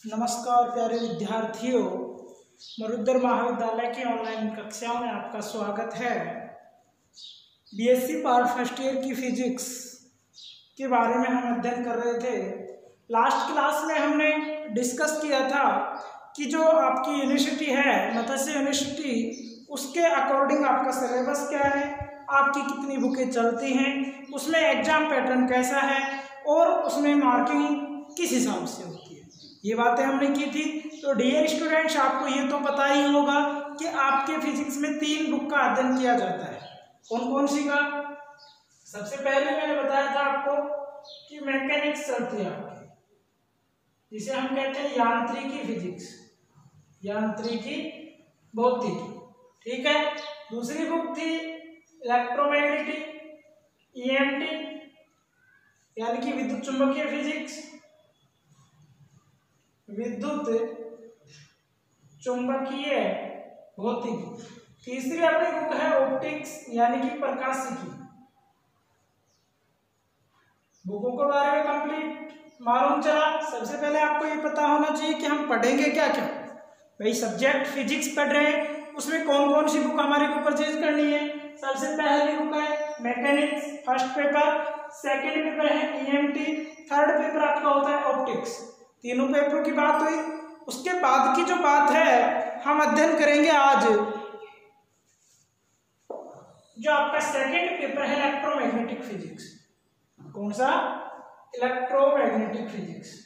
नमस्कार प्यारे विद्यार्थियों, मरुधर महाविद्यालय की ऑनलाइन कक्षाओं में आपका स्वागत है। बीएससी पार्ट फर्स्ट ईयर की फिजिक्स के बारे में हम अध्ययन कर रहे थे। लास्ट क्लास में हमने डिस्कस किया था कि जो आपकी यूनिवर्सिटी है मत्स्य यूनिवर्सिटी, उसके अकॉर्डिंग आपका सिलेबस क्या है, आपकी कितनी बुकें चलती हैं, उसमें एग्जाम पैटर्न कैसा है और उसमें मार्किंग किस हिसाब से होती है, ये बातें हमने की थी। तो डियर स्टूडेंट्स, आपको ये तो पता ही होगा कि आपके फिजिक्स में 3 बुक का अध्ययन किया जाता है। कौन कौन सी का? सबसे पहले मैंने बताया था आपको कि मैकेनिक्स चलती है आपकी, जिसे हम कहते हैं यांत्रिकी फिजिक्स, यांत्रिकी भौतिकी, ठीक है। दूसरी बुक थी इलेक्ट्रोमैग्नेटिक ईएमटी यानी कि विद्युत चुंबकीय फिजिक्स, विद्युत चुंबकीय भौतिकी। तीसरी अपनी बुक है ऑप्टिक्स यानी कि प्रकाशिकी। बुकों के बारे में कंप्लीट मालूम चला। सबसे पहले आपको ये पता होना चाहिए कि हम पढ़ेंगे क्या क्या। भाई सब्जेक्ट फिजिक्स पढ़ रहे हैं, उसमें कौन कौन सी बुक हमारे को परचेज करनी है। सबसे पहली बुक है mechanics, first paper, second paper है ईएमटी, थर्ड पेपर आपका होता है ऑप्टिक्स। तीनों पेपरों की बात हुई। उसके बाद की जो बात है हम अध्ययन करेंगे आज, जो आपका सेकेंड पेपर है इलेक्ट्रोमैग्नेटिक फिजिक्स। कौन सा? Electromagnetic physics.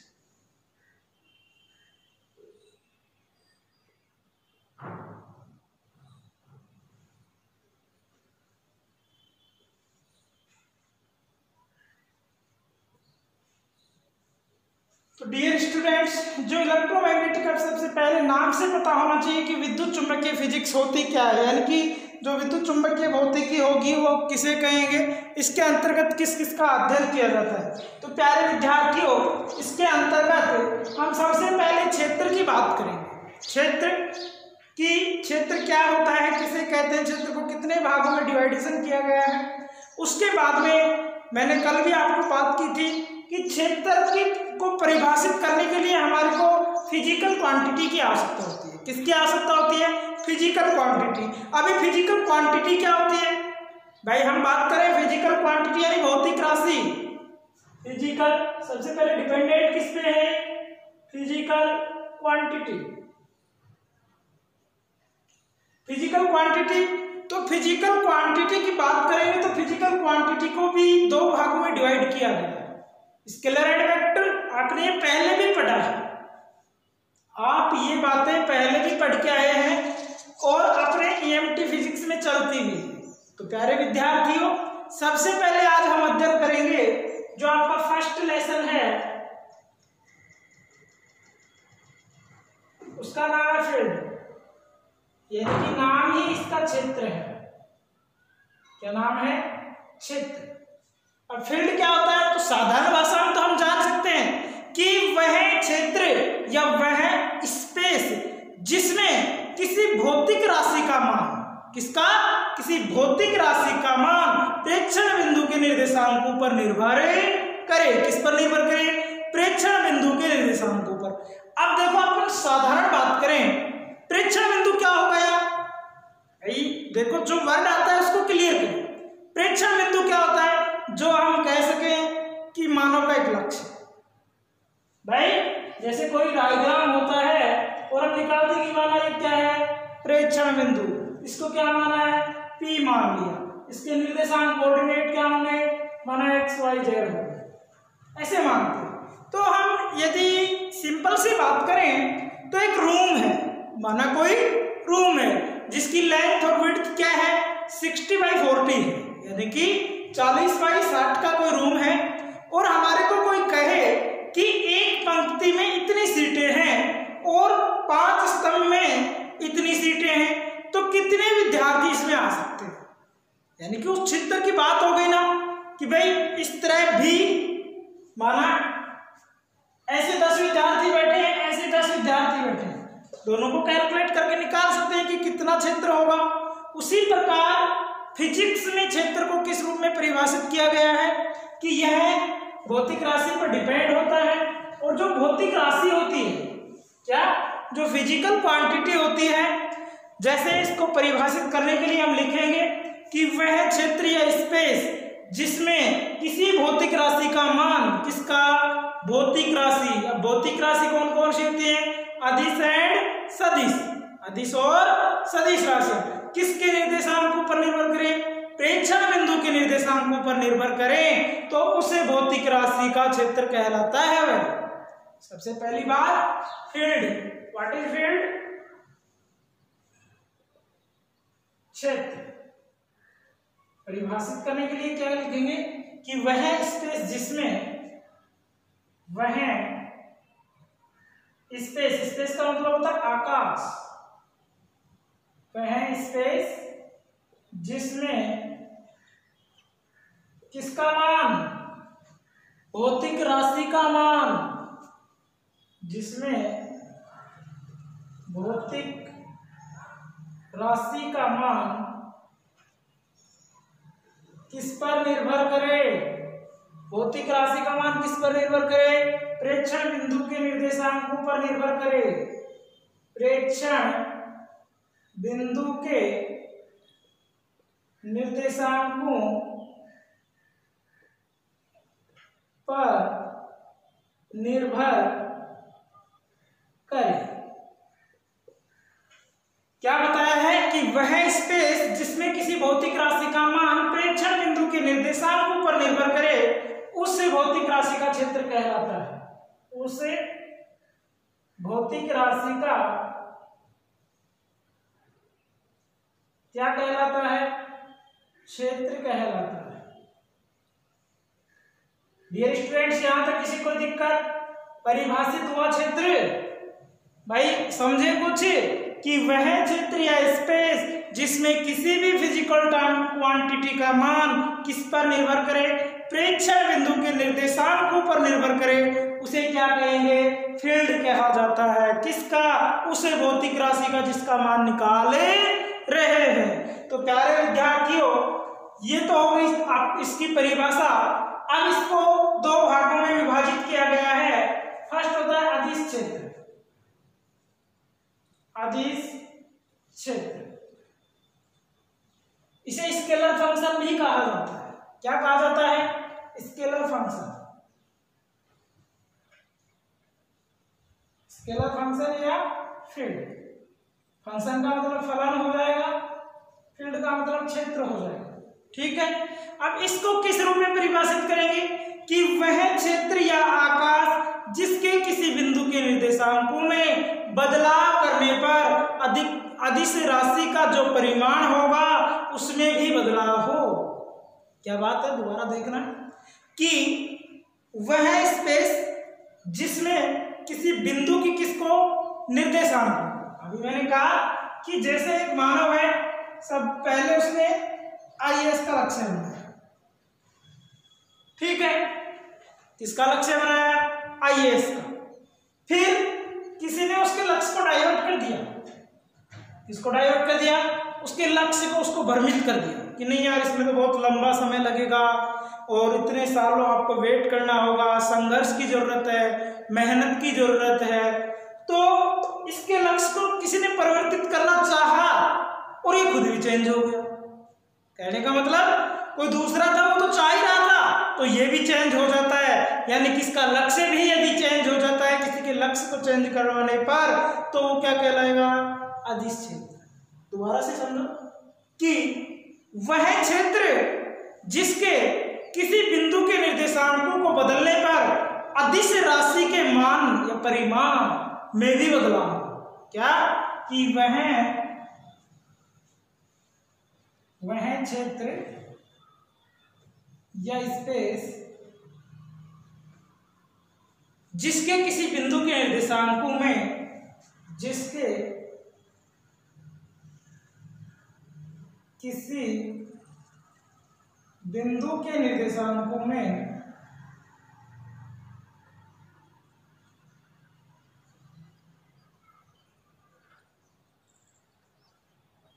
तो डियर स्टूडेंट्स, जो इलेक्ट्रोमैग्नेटिक, अब सबसे पहले नाम से पता होना चाहिए कि विद्युत चुंबकीय फिजिक्स होती क्या है, यानी कि जो विद्युत चुंबकीय भौतिकी होगी वो किसे कहेंगे, इसके अंतर्गत किस किस का अध्ययन किया जाता है। तो प्यारे विद्यार्थियों, इसके अंतर्गत हम सबसे पहले क्षेत्र की बात करेंगे। क्षेत्र क्या होता है, किसे कहते हैं, क्षेत्र को कितने भागों में डिवाइडेशन किया गया है। उसके बाद में मैंने कल भी आपको बात की थी कि क्षेत्र को परिभाषित करने के लिए हमारे को फिजिकल क्वांटिटी की आवश्यकता होती है। किसकी आवश्यकता होती है? Physical quantity. अभी फिजिकल क्वांटिटी क्या होती है भाई? हम बात करें फिजिकल क्वांटिटी यानी भौतिक राशि। फिजिकल, सबसे पहले डिपेंडेंट किस पे है? Physical quantity. फिजिकल क्वांटिटी, तो फिजिकल क्वांटिटी की बात करेंगे तो फिजिकल क्वांटिटी को भी 2 भागों में डिवाइड किया गया है। स्केलर एंड वेक्टर, आपने ये पहले भी पढ़ा है, आप ये बातें पहले भी पढ़ के आए हैं और अपने ईएमटी फिजिक्स में चलती भी है। तो प्यारे विद्यार्थियों, सबसे पहले आज हम अध्ययन करेंगे जो आपका फर्स्ट लेसन है, उसका नाम है फील्ड, यानी कि नाम ही इसका क्षेत्र है। क्या नाम है? क्षेत्र। अब फील्ड क्या होता है? तो साधारण भाषा में तो हम जान सकते हैं कि वह क्षेत्र या वह स्पेस जिसमें किसी भौतिक राशि का मान, किसका? किसी भौतिक राशि का मान प्रेक्षण बिंदु के निर्देशांकों पर निर्भर करे। किस पर निर्भर करे? प्रेक्षण बिंदु के निर्देशांकों पर। अब देखो, अपन साधारण बात करें, प्रेक्षण बिंदु क्या हो गया भाई? देखो, जो वर्ड आता है उसको क्लियर करें। प्रेक्षण बिंदु क्या होता है? जो हम कह सकें कि मानव का एक लक्ष्य। भाई जैसे कोई डायग्राम होता है और हम निकालते हैं कि माना ये क्या है? प्रेक्षण बिंदु। इसको क्या माना है? P मान लिया। इसके निर्देशांक कोऑर्डिनेट क्या होंगे? माना x y z होंगे, ऐसे मानते हैं। तो हम यदि सिंपल सी बात करें तो एक रूम है, माना कोई रूम है जिसकी लेंथ और विड्थ क्या है? 60/40 है, यानी कि 40/60 का कोई रूम है। और हमारे को कोई कहे कि एक पंक्ति में इतनी सीटें हैं और 5 स्तंभ में इतनी सीटें हैं, तो कितने विद्यार्थी इसमें आ सकते हैं? यानी कि उस क्षेत्र की बात हो गई ना कि भाई इस तरह भी माना ऐसे 10 विद्यार्थी बैठे हैं, ऐसे 10 विद्यार्थी बैठे हैं, दोनों को कैलकुलेट करके निकाल सकते हैं कि कितना क्षेत्र होगा। उसी प्रकार फिजिक्स में क्षेत्र को किस रूप में परिभाषित किया गया है कि यह भौतिक राशि पर डिपेंड होता है, और जो भौतिक राशि होती है क्या, जो फिजिकल क्वांटिटी होती है, जैसे इसको परिभाषित करने के लिए हम लिखेंगे कि वह क्षेत्र या स्पेस जिसमें किसी भौतिक राशि का मान, किसका, भौतिक राशि। अब भौतिक राशि कौन कौन सी होती है, अदिश एंड सदिश, अदिश और सदिश राशि किसके निर्देशांकों पर निर्भर करें, प्रेक्षण बिंदु के निर्देशांकों पर निर्भर करें तो उसे भौतिक राशि का क्षेत्र कहलाता है। वह सबसे पहली बात फील्ड, व्हाट इज फील्ड, क्षेत्र। परिभाषित करने के लिए क्या लिखेंगे कि वह स्पेस जिसमें, वह स्पेस, स्पेस का मतलब होता है आकाश, वह स्पेस जिसमें किसका मान, भौतिक राशि का मान, जिसमें भौतिक राशि का मान किस पर निर्भर करे, भौतिक राशि का मान किस पर निर्भर करे, प्रेक्षण बिंदु के निर्देशांकों पर निर्भर करे, प्रेक्षण बिंदु के निर्देशांकों पर निर्भर करे। क्या बताया है कि वह स्पेस जिसमें किसी भौतिक राशि का मान प्रेक्षण बिंदु के निर्देशांकों पर निर्भर करे उसे भौतिक राशि का क्षेत्र कहलाता है, उसे भौतिक राशि का क्या कहलाता है, क्षेत्र कहलाता है। डियर स्टूडेंट्स, यहां तक किसी को दिक्कत, परिभाषित हुआ क्षेत्र, भाई समझे कुछ कि वह क्षेत्र या स्पेस जिसमें किसी भी फिजिकल क्वांटिटी का मान किस पर निर्भर करे, प्रेक्षण बिंदु के निर्देशांकों पर निर्भर करे, उसे क्या कहेंगे, फील्ड कहा जाता है। किसका, उसे भौतिक राशि का जिसका मान निकाले रहे हैं। तो प्यारे विद्यार्थियों, ये तो हो गई आप इसकी परिभाषा। अब इसको दो भागों में विभाजित किया गया है। फर्स्ट होता है अदिश क्षेत्र, अदिश क्षेत्र, इसे स्केलर फंक्शन भी कहा जाता है। क्या कहा जाता है, स्केलर फंक्शन, स्केलर फंक्शन या फील्ड। फंक्शन का मतलब फलन हो जाएगा, फील्ड का मतलब क्षेत्र हो जाएगा, ठीक है। अब इसको किस रूप में परिभाषित करेंगे कि वह क्षेत्र या आकाश जिसके किसी बिंदु के निर्देशांकों में बदलाव करने पर अदिश राशि का जो परिमाण होगा उसमें भी बदलाव हो। क्या बात है, दोबारा देखना कि वह स्पेस जिसमें किसी बिंदु की किसको निर्देशांक, अभी मैंने कहा कि जैसे एक मानव है, सब पहले उसने आईएएस का लक्ष्य बनाया, ठीक है, किसका लक्ष्य बनाया, आईएएस का। फिर किसी ने उसके लक्ष्य को डाइवर्ट कर दिया, किसको डाइवर्ट कर दिया, उसके लक्ष्य को उसको भ्रमित कर दिया कि नहीं यार इसमें तो बहुत लंबा समय लगेगा और इतने सालों आपको वेट करना होगा, संघर्ष की जरूरत है, मेहनत की जरूरत है। तो इसके लक्ष्य को किसी ने परिवर्तित करना चाहा और ये खुद भी चेंज हो गया। कहने का मतलब कोई दूसरा था, वो तो चाह ही रहा था, तो ये भी चेंज हो जाता है। यानी किसका लक्ष्य भी यदि चेंज हो जाता है, किसी के लक्ष्य को चेंज करवाने पर, तो वो क्या कहलाएगा, अदिश क्षेत्र। दोबारा से समझो कि वह क्षेत्र जिसके किसी बिंदु के निर्देशांकों को बदलने पर अदिश राशि के मान या परिमाण में भी बदलाव, क्या कि वह क्षेत्र या स्पेस जिसके किसी बिंदु के निर्देशांकों में, जिसके किसी बिंदु के निर्देशांकों में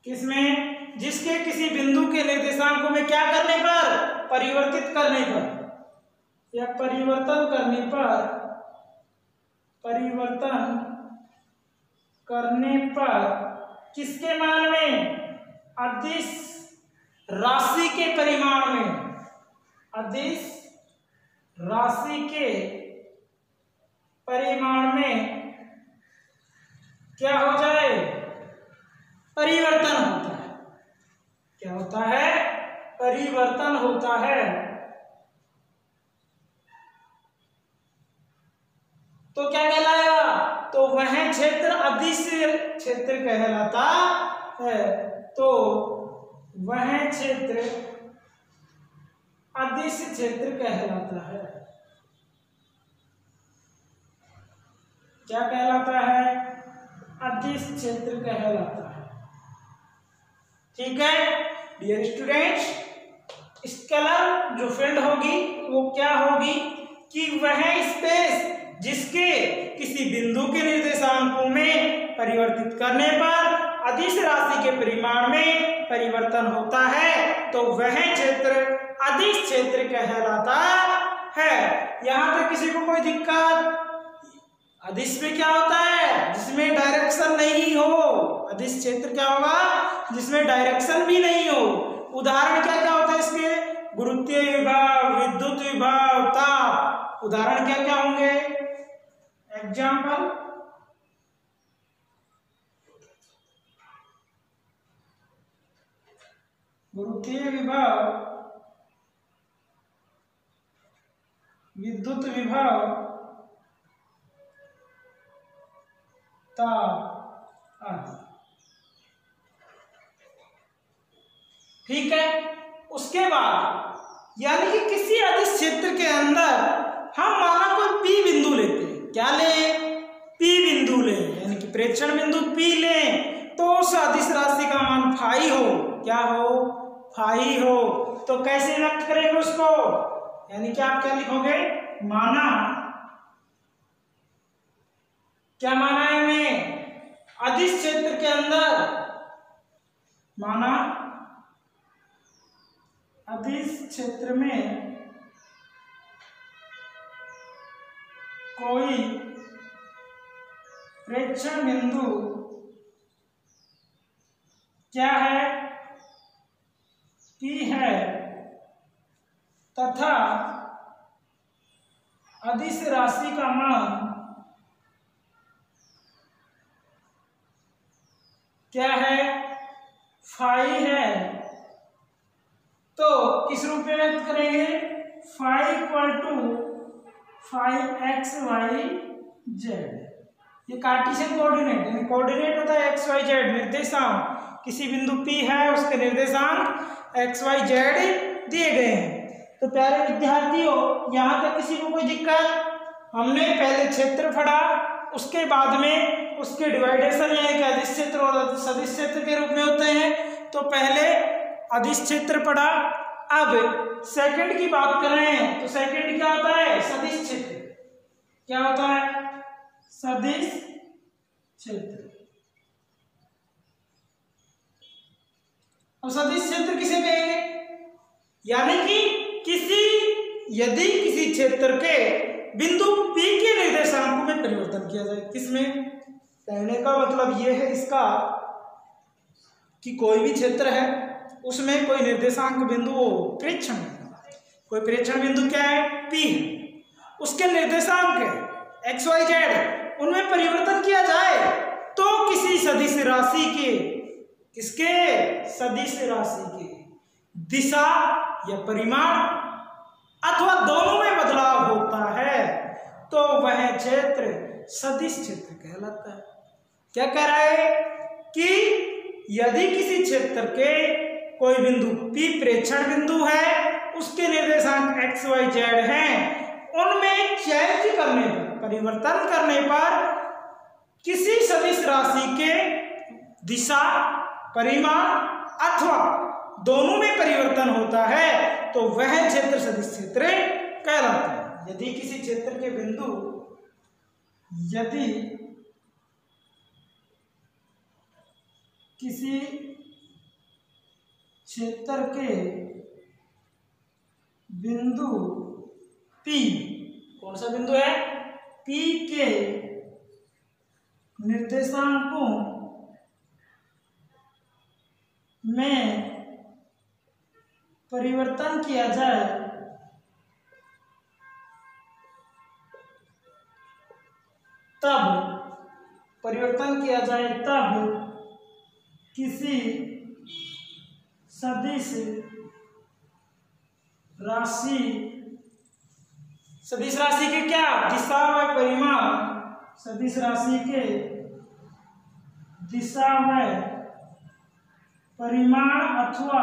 किसमें, जिसके किसी बिंदु के निर्देशांकों में क्या करने पर, परिवर्तित करने पर या परिवर्तन करने पर, परिवर्तन करने पर किसके मान में? अदिश राशि के परिमाण में, अदिश राशि के परिमाण में क्या हो जाए? परिवर्तन होता है। क्या होता है? परिवर्तन होता है। तो क्या कहलाएगा? तो वह क्षेत्र अदिश क्षेत्र कहलाता है। तो वह क्षेत्र अदिश क्षेत्र कहलाता है। क्या कहलाता है? अदिश क्षेत्र कहलाता है। ठीक है डियर स्टूडेंट्स, स्केलर जो फील्ड होगी वो क्या होगी कि वह स्पेस जिसके किसी बिंदु के निर्देशांकों में परिवर्तित करने पर अदिश राशि के परिमाण में परिवर्तन होता है, तो वह क्षेत्र अदिश क्षेत्र कहलाता है। यहां तक किसी को कोई दिक्कत? अदिश में क्या होता है? जिसमें डायरेक्शन नहीं हो। अदिश क्षेत्र क्या होगा? जिसमें डायरेक्शन भी नहीं हो। उदाहरण क्या क्या होता है इसके? गुरुत्वीय विभव, विद्युत विभव, ताप। उदाहरण क्या क्या होंगे? एग्जाम्पल, गुरुत्वीय विभव, विद्युत विभव, ताप आदि। ठीक है। उसके बाद यानी कि किसी अदिश क्षेत्र के अंदर हम माना कोई पी बिंदु लेते हैं। क्या लें? पी बिंदु लें, यानी कि प्रेक्षण बिंदु पी लें, तो उस अदिश राशि का मान फाई हो। क्या हो? फाई हो। तो कैसे व्यक्त करेंगे उसको? यानी कि आप क्या लिखोगे? माना, क्या माना है हमें? अदिश क्षेत्र के अंदर माना अदिश क्षेत्र में कोई प्रेक्षण बिंदु क्या है? P है, तथा अदिश राशि का मान क्या है? फाई है। तो किस रूप में व्यक्त करेंगे? Phi equal to phi x y z. ये कार्टेशियन कोऑर्डिनेट, यानी कोऑर्डिनेट होता है एक्स वाई जेड, निर्देशांक। किसी बिंदु P है, उसके निर्देशांक एक्स वाई जेड दिए गए हैं। तो प्यारे विद्यार्थियों, यहाँ तक किसी को कोई दिक्कत? हमने पहले क्षेत्र पढ़ा, उसके बाद में उसके डिवाइडेशन यानी कि अदिश क्षेत्र और सदिश क्षेत्र के रूप में होते हैं। तो पहले अदिश क्षेत्र पढ़ा, अब सेकंड की बात कर रहे हैं। तो सेकंड क्या होता है? सदिश क्षेत्र। क्या होता है? सदिश क्षेत्र। अब सदिश क्षेत्र किसे कहेंगे? यानी कि यदि किसी क्षेत्र के बिंदु P के निर्देशांकों में परिवर्तन किया जाए। किसमें? कहने का मतलब यह है इसका कि कोई भी क्षेत्र है, उसमें कोई निर्देशांक बिंदु हो, प्रेक्षण बिंदु, कोई प्रेक्षण बिंदु क्या है? P है, उसके निर्देशांक है एक्स वाई जेड, उनमें परिवर्तन किया जाए तो किसी सदिश राशि के, किसके? सदिश राशि के दिशा या परिमाण अथवा दोनों में बदलाव होता है, तो वह क्षेत्र सदिश क्षेत्र कहलाता है। क्या कह रहा है कि यदि किसी क्षेत्र के कोई बिंदु P प्रेक्षण बिंदु है, उसके निर्देशांक एक्स वाई जेड हैं, उनमें चेंज करने पर, परिवर्तन करने पर किसी सदिश राशि के दिशा, परिमाण अथवा दोनों में परिवर्तन होता है, तो वह क्षेत्र सदिश क्षेत्र कहलाता है। यदि किसी क्षेत्र के बिंदु, यदि किसी क्षेत्र के बिंदु P, कौन सा बिंदु है? P के निर्देशांकों में परिवर्तन किया जाए तब किसी सदिश राशि के क्या दिशा व परिमाण, सदिश राशि के दिशा व परिमाण अथवा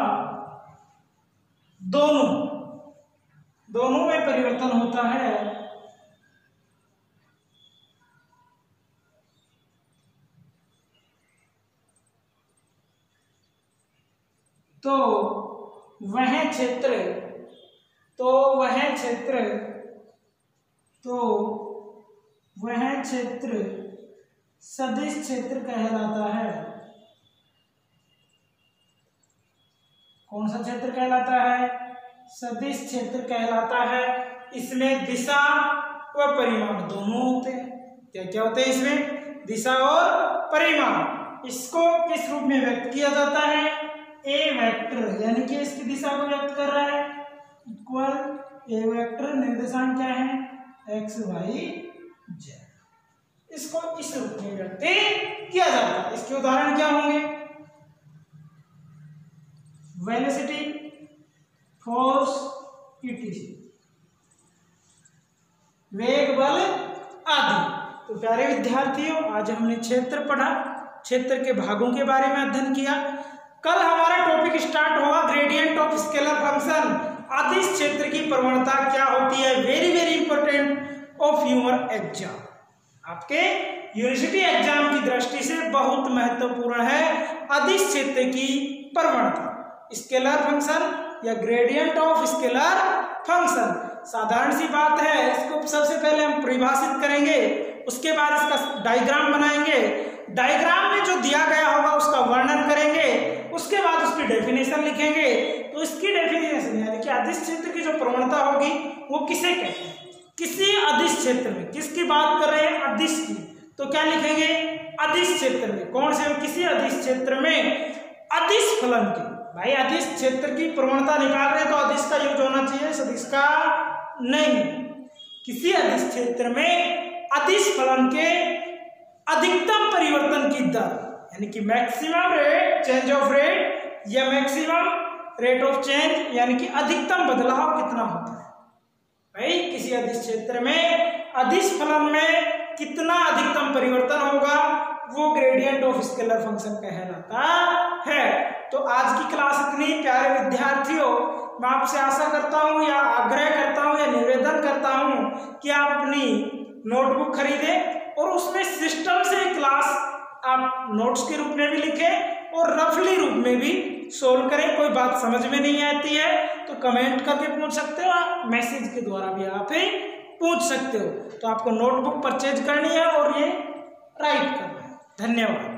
दोनों में परिवर्तन होता है तो वह क्षेत्र सदिश क्षेत्र कहलाता है। कौन सा क्षेत्र कहलाता है? सदिश क्षेत्र कहलाता है। इसमें दिशा व परिमाण दोनों होते हैं। क्या क्या होते हैं इसमें? दिशा और परिमाण। इसको किस रूप में व्यक्त किया जाता है? ए वेक्टर, यानी कि इसकी दिशा को व्यक्त कर रहा है, इक्वल ए वेक्टर, निर्देशांक क्या है? X y z. इसको इस रूप में व्यक्त किया जाता है। इसके उदाहरण क्या होंगे? वेलोसिटी, फोर्स, ईटीसी, वेग, बल आदि। तो प्यारे विद्यार्थियों, आज हमने क्षेत्र पढ़ा, क्षेत्र के भागों के बारे में अध्ययन किया। कल हमारा टॉपिक स्टार्ट होगा ग्रेडियंट ऑफ स्केलर फंक्शन, अदिश क्षेत्र की प्रवणता क्या होती है। Very very important of your exam, आपके यूनिवर्सिटी एग्जाम की दृष्टि से बहुत महत्वपूर्ण है अदिश क्षेत्र की प्रवणता। स्केलर फंक्शन या ग्रेडियंट ऑफ स्केलर फंक्शन साधारण सी बात है। इसको सबसे पहले हम परिभाषित करेंगे, उसके बाद इसका डायग्राम बनाएंगे। डायग्राम में जो दिया गया होगा उसका वर्णन करेंगे, उसके बाद उसकी डेफिनेशन लिखेंगे। तो इसकी डेफिनेशन यानी कि अदिश क्षेत्र की जो प्रवणता होगी वो किसे कहते हैं? किसी अदिश क्षेत्र में, किसकी बात कर रहे हैं? अदिश की। तो क्या लिखेंगे? अदिश क्षेत्र में। कौन से? किसी अदिश क्षेत्र में अदिश फलन की। भाई अदिश क्षेत्र की प्रवणता निकाल रहे हैं तो अदिश का यूज होना चाहिए, सदिश का नहीं। किसी अदिश क्षेत्र में अदिश फलन के अधिकतम परिवर्तन की दर, यानी कि maximum rate change of rate या मैक्सिमम रेट ऑफ चेंज, यानी कि अधिकतम बदलाव कितना होता है। भाई किसी अदिश क्षेत्र में अदिश फलन में कितना अधिकतम परिवर्तन होगा वो ग्रेडियंट ऑफ स्केलर फंक्शन कहलाता है। तो आज की क्लास इतनी। प्यारे विद्यार्थियों, मैं आपसे आशा करता हूं या आग्रह करता हूं या निवेदन करता हूं कि आप अपनी नोटबुक खरीदें और उसमें सिस्टम से क्लास आप नोट्स के रूप में भी लिखें और रफली रूप में भी सोल्व करें। कोई बात समझ में नहीं आती है तो कमेंट करके पूछ सकते हो, मैसेज के द्वारा भी आप पूछ सकते हो। तो आपको नोटबुक परचेज करनी है और ये राइट करना है। धन्यवाद।